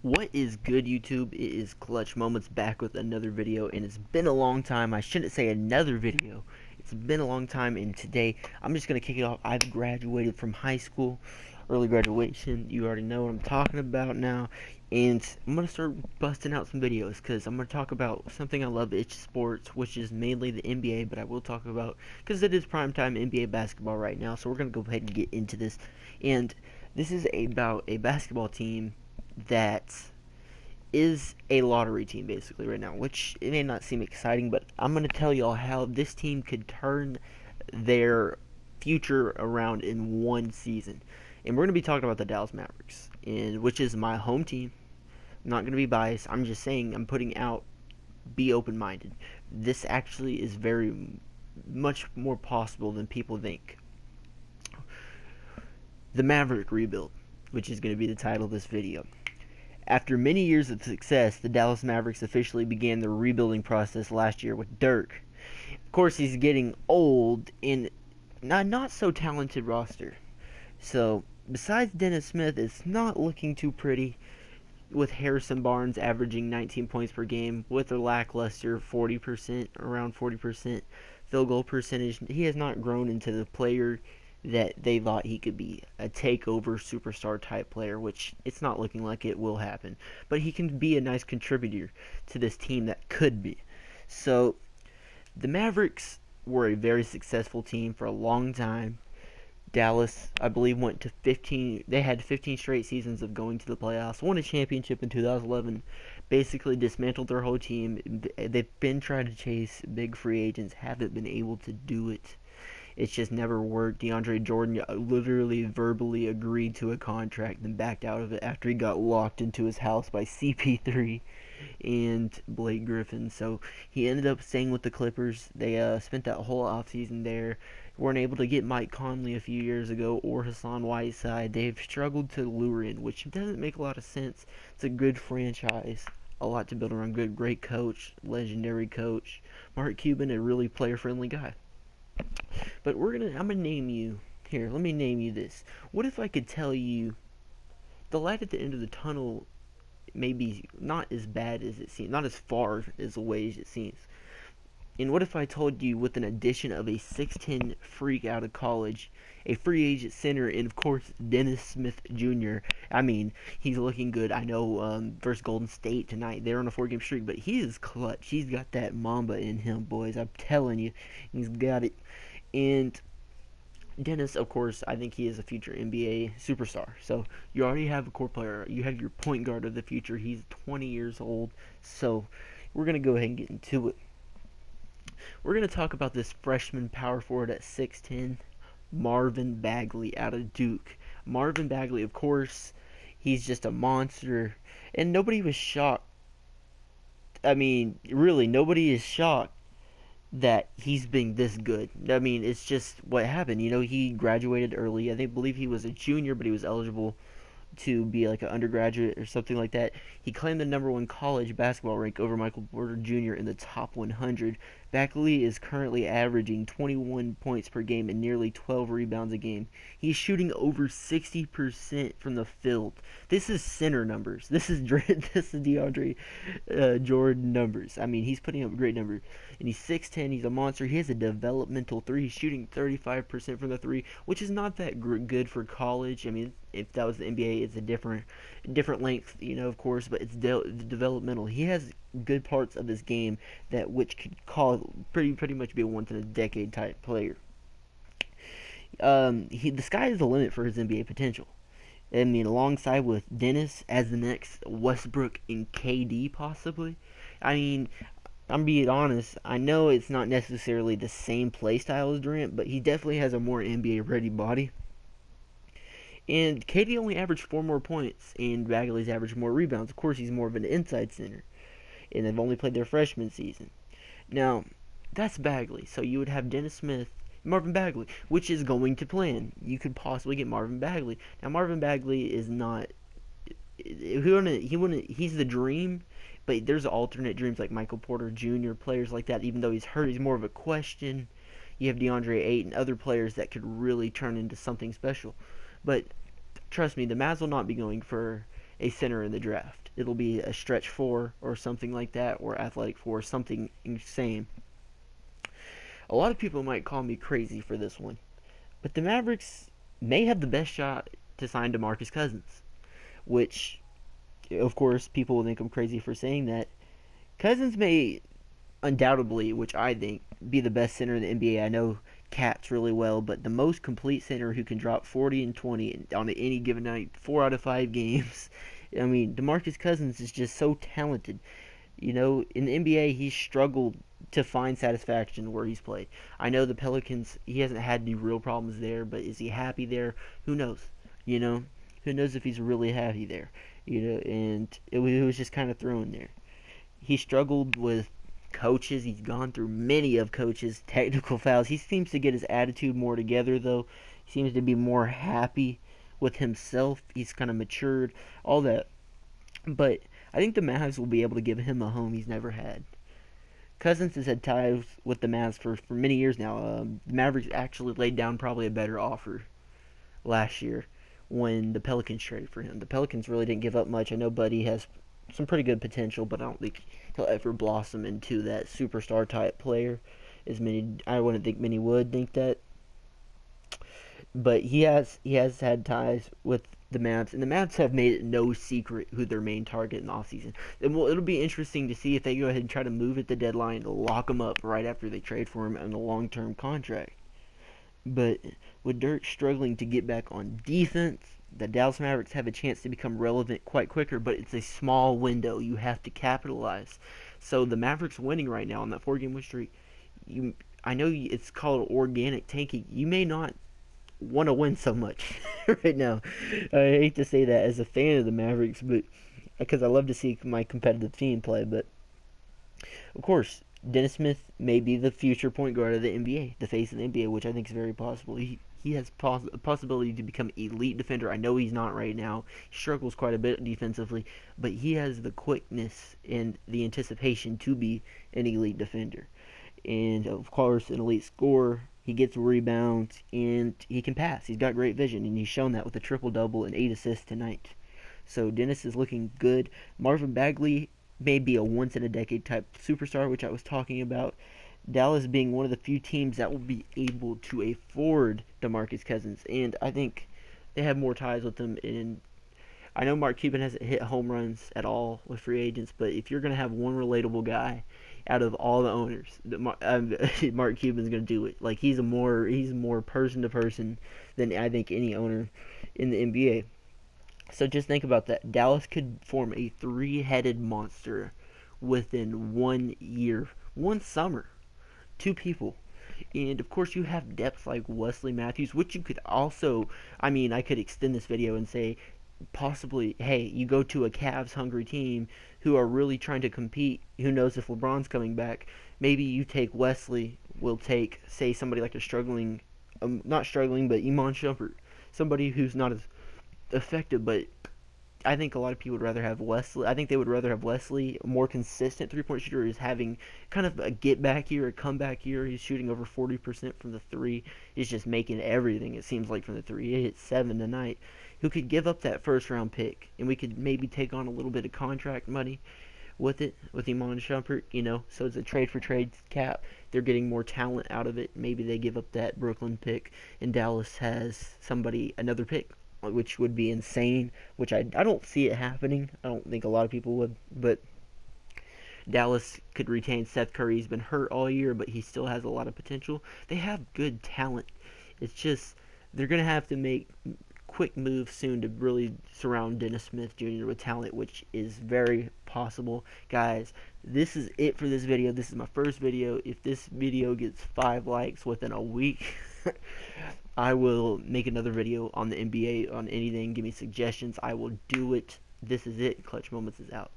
What is good, YouTube? It is Clutch Moments back with another video, and it's been a long time. I shouldn't say another video. It's been a long time, and today I'm just going to kick it off. I've graduated from high school, early graduation. You already know what I'm talking about now, and I'm going to start busting out some videos because I'm going to talk about something I love, it's sports, which is mainly the NBA, but I will talk about, because it is primetime NBA basketball right now, so we're going to go ahead and get into this. And this is about a basketball team that is a lottery team basically right now, which it may not seem exciting, but I'm going to tell y'all how this team could turn their future around in one season. And we're going to be talking about the Dallas Mavericks, and which is my home team. I'm not going to be biased. I'm just saying, I'm putting out, be open-minded. This actually is very much more possible than people think. The Maverick rebuild, which is going to be the title of this video. After many years of success, the Dallas Mavericks officially began their rebuilding process last year with Dirk. Of course, he's getting old and not so talented roster. So, besides Dennis Smith, it's not looking too pretty, with Harrison Barnes averaging 19 points per game with a lackluster 40%, around 40% field goal percentage. He has not grown into the player that they thought he could be, a takeover superstar type player, which it's not looking like it will happen. But he can be a nice contributor to this team that could be. So, the Mavericks were a very successful team for a long time. Dallas, I believe, went to 15. They had 15 straight seasons of going to the playoffs, won a championship in 2011, basically dismantled their whole team. They've been trying to chase big free agents, haven't been able to do it. It's just never worked. DeAndre Jordan literally verbally agreed to a contract and backed out of it after he got locked into his house by CP3 and Blake Griffin. So he ended up staying with the Clippers. They spent that whole offseason there. Weren't able to get Mike Conley a few years ago or Hassan Whiteside. They've struggled to lure in, which doesn't make a lot of sense. It's a good franchise. A lot to build around. Great coach, legendary coach. Mark Cuban, a really player-friendly guy. But I'm gonna name you, here, let me name you this. What if I could tell you the light at the end of the tunnel may be not as bad as it seems, not as far as away as it seems. And what if I told you, with an addition of a 6'10 freak out of college, a free agent center, and of course Dennis Smith Jr. I mean, he's looking good. I know versus Golden State tonight, they're on a 4-game streak, but he is clutch. He's got that Mamba in him, boys. I'm telling you, he's got it. And Dennis, of course, I think he is a future NBA superstar. So you already have a core player. You have your point guard of the future. He's 20 years old. So we're going to go ahead and get into it. We're going to talk about this freshman power forward at 6'10", Marvin Bagley out of Duke. Marvin Bagley, of course, he's just a monster. And nobody was shocked. I mean, really, nobody is shocked that he's been this good. I mean, it's just what happened. You know, he graduated early. I believe he was a junior, but he was eligible to be like an undergraduate or something like that. He claimed the #1 college basketball rank over Michael Porter Jr. in the top 100. Bagley is currently averaging 21 points per game and nearly 12 rebounds a game. He's shooting over 60% from the field. This is center numbers. This is DeAndre Jordan numbers. I mean, he's putting up a great number. And he's 6'10". He's a monster. He has a developmental 3. He's shooting 35% from the 3, which is not that good for college. I mean, if that was the NBA, it's a different length, you know, of course, but it's developmental. He has good parts of his game that which could pretty much be a once-in-a-decade type player. The sky is the limit for his NBA potential. I mean, alongside with Dennis as the next Westbrook and KD possibly. I mean, I'm being honest. I know it's not necessarily the same play style as Durant, but he definitely has a more NBA-ready body. And KD only averaged 4 more points, and Bagley's averaged more rebounds. Of course, he's more of an inside center, and they've only played their freshman season. Now, that's Bagley. So you would have Dennis Smith, Marvin Bagley, which is going to plan. You could possibly get Marvin Bagley. Now, Marvin Bagley is not. He's the dream, but there's alternate dreams like Michael Porter Jr., players like that. Even though he's hurt, he's more of a question. You have DeAndre Ayton and other players that could really turn into something special. But trust me, the Mavs will not be going for a center in the draft. It'll be a stretch 4 or something like that, or athletic 4, something insane. A lot of people might call me crazy for this one, but the Mavericks may have the best shot to sign DeMarcus Cousins, which, of course, people will think I'm crazy for saying that. Cousins may undoubtedly, which I think, be the best center in the NBA. I know Cat's really well, but the most complete center who can drop 40 and 20 on any given night, 4 out of 5 games. I mean, DeMarcus Cousins is just so talented. You know, in the NBA, he's struggled to find satisfaction where he's played. I know the Pelicans, he hasn't had any real problems there, but is he happy there? Who knows? You know, who knows if he's really happy there? You know, and it was just kind of thrown there. He struggled with coaches. He's gone through many of coaches' technical fouls. He seems to get his attitude more together, though. He seems to be more happy with himself. He's kind of matured, all that. But I think the Mavs will be able to give him a home he's never had. Cousins has had ties with the Mavs for many years now. The Mavericks actually laid down probably a better offer last year when the Pelicans traded for him. The Pelicans really didn't give up much. I know Buddy has some pretty good potential, but I don't think he'll ever blossom into that superstar type player. I wouldn't think many would think that. But he has had ties with the Mavs, and the Mavs have made it no secret who their main target in the offseason. And it'll be interesting to see if they go ahead and try to move at the deadline to lock him up right after they trade for him on a long-term contract. But with Dirk struggling to get back on defense, the Dallas Mavericks have a chance to become relevant quite quicker, but it's a small window. You have to capitalize. So the Mavericks winning right now on that 4-game win streak, I know it's called organic tanking. You may not want to win so much right now. I hate to say that as a fan of the Mavericks, but because I love to see my competitive team play. But of course, Dennis Smith may be the future point guard of the NBA, the face of the NBA, which I think is very possible. He has a possibility to become elite defender. I know he's not right now. He struggles quite a bit defensively, but he has the quickness and the anticipation to be an elite defender. And of course, an elite scorer. He gets rebounds, and he can pass. He's got great vision, and he's shown that with a triple-double and 8 assists tonight. So Dennis is looking good. Marvin Bagley may be a once-in-a-decade type superstar, which I was talking about. Dallas being one of the few teams that will be able to afford DeMarcus Cousins, and I think they have more ties with him. And I know Mark Cuban hasn't hit home runs at all with free agents, but if you're going to have one relatable guy out of all the owners, Mark Cuban's going to do it. Like, he's more person to person than I think any owner in the NBA. So just think about that. Dallas could form a 3-headed monster within 1 year, 1 summer. 2 people. And of course you have depth like Wesley Matthews, which you could also, I could extend this video and say possibly, hey, you go to a Cavs hungry team who are really trying to compete. Who knows if LeBron's coming back? Maybe you take Wesley. Will take, say, somebody like a struggling, not struggling, but Iman Shumpert, somebody who's not as effective. But I think a lot of people would rather have Wesley. I think they would rather have Wesley, a more consistent three-point shooter, is having kind of a get-back year, a comeback year. He's shooting over 40% from the three. He's just making everything, it seems like, from the three. He hit 7 tonight. Who could give up that first-round pick, and we could maybe take on a little bit of contract money with it, with Iman Shumpert, so it's a trade-for-trade cap. They're getting more talent out of it. Maybe they give up that Brooklyn pick, and Dallas has another pick, which would be insane, which I don't see it happening. I don't think a lot of people would, but Dallas could retain Seth Curry. He's been hurt all year, but he still has a lot of potential. They have good talent. It's just they're going to have to make quick moves soon to really surround Dennis Smith Jr. with talent, which is very possible. Guys, this is it for this video. This is my first video. If this video gets 5 likes within a week, I will make another video on the NBA, on anything. Give me suggestions. I will do it. This is it. Clutch Moments is out.